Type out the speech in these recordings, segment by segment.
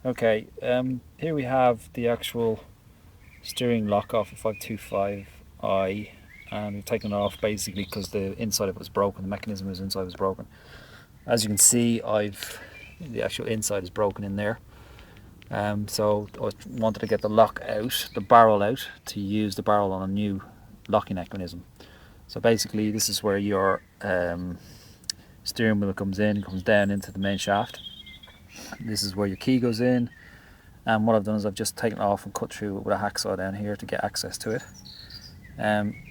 Okay, here we have the actual steering lock off of 525i, and we've taken it off basically because the inside of it was broken, the mechanism was inside was broken. As you can see, the actual inside is broken in there. So I wanted to get the lock out, the barrel out, to use the barrel on a new locking mechanism. So basically this is where your steering wheel comes down into the main shaft. This is where your key goes in, and what I've done is I've just taken it off and cut through it with a hacksaw down here to get access to it.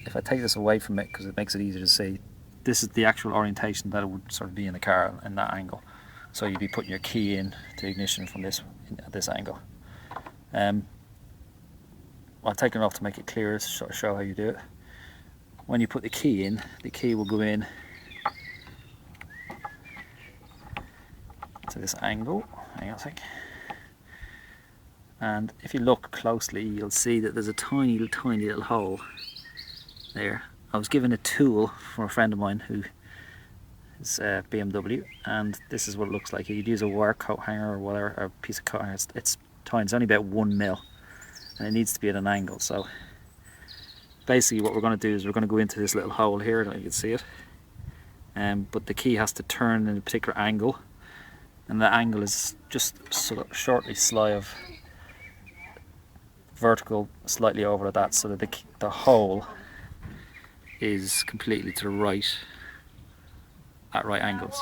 If I take this away from it, because it makes it easier to see, this is the actual orientation that it would sort of be in the car in that angle. So you'd be putting your key in to ignition from this at this angle. I've taken it off to make it clearer, to sort of show how you do it. When you put the key in, the key will go in to this angle. Hang on a sec. And if you look closely, you'll see that there's a tiny little hole there. I was given a tool from a friend of mine who is BMW, and this is what it looks like. You'd use a wire coat hanger or whatever, or a piece of coat hanger. It's tiny, it's only about 1 mil, and it needs to be at an angle. So basically what we're going to do is we're going to go into this little hole here, I don't know if you can see it, but the key has to turn in a particular angle, and the angle is just sort of shortly sly of vertical, slightly over that, so that the hole is completely to the right, at right angles.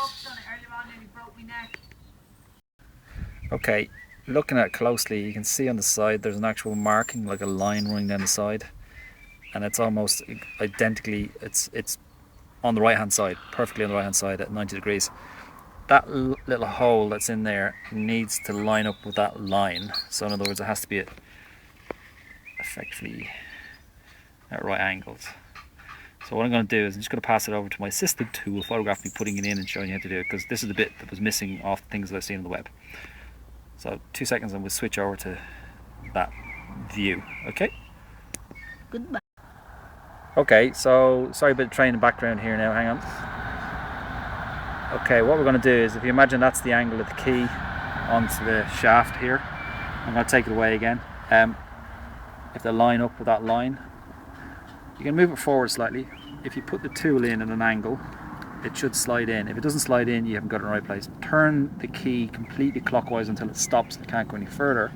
Okay, looking at it closely, you can see on the side there's an actual marking, like a line running down the side, and it's almost identically, it's on the right hand side, perfectly on the right hand side at 90 degrees. That little hole that's in there needs to line up with that line. So in other words, it has to be effectively at right angles. So what I'm going to do is I'm just going to pass it over to my assistant who will photograph me putting it in and showing you how to do it, because this is the bit that was missing off the things that I've seen on the web. So 2 seconds and we'll switch over to that view. Okay? Goodbye. Okay, so sorry about the train in the background here now, hang on. Okay, what we're going to do is, if you imagine that's the angle of the key onto the shaft here, I'm going to take it away again. If they line up with that line, you can move it forward slightly. If you put the tool in at an angle, it should slide in. If it doesn't slide in, you haven't got it in the right place. Turn the key completely clockwise until it stops and it can't go any further.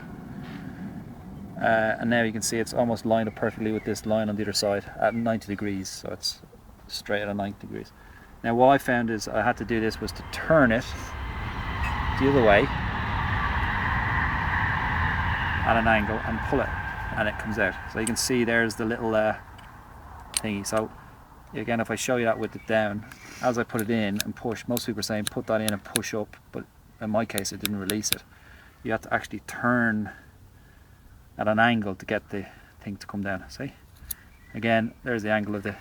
And now you can see it's almost lined up perfectly with this line on the other side at 90 degrees, so it's straight at 90 degrees. Now what I found is I had to do this was to turn it the other way at an angle and pull it, and it comes out. So you can see there's the little thingy. So again, if I show you that with it down, as I put it in and push, most people are saying put that in and push up, but in my case it didn't release it. You have to actually turn at an angle to get the thing to come down. See? Again, there's the angle of the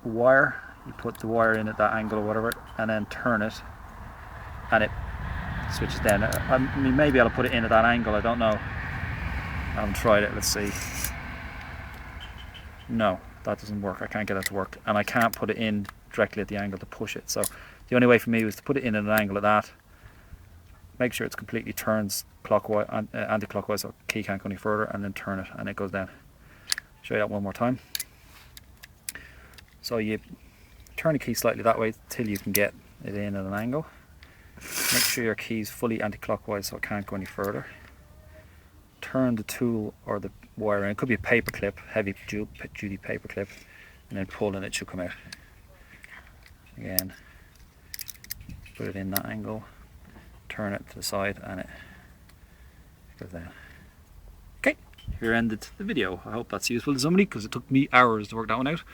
wire. You put the wire in at that angle or whatever, and then turn it, and it switches down. I mean, maybe I'll put it in at that angle, I don't know. I haven't tried it, let's see. No, that doesn't work. I can't get it to work, and I can't put it in directly at the angle to push it. So the only way for me was to put it in at an angle like that, make sure it's completely turns clockwise, anti-clockwise, so the key can't go any further, and then turn it and it goes down. Show you that one more time. So you turn the key slightly that way till you can get it in at an angle. Make sure your key's fully anti-clockwise so it can't go any further. Turn the tool or the wire in. It could be a paper clip, heavy duty paper clip, and then pull and it should come out. Again, put it in that angle, turn it to the side, and it goes down. Okay, here ended the video. I hope that's useful to somebody, because it took me hours to work that one out.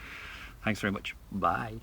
Thanks very much. Bye.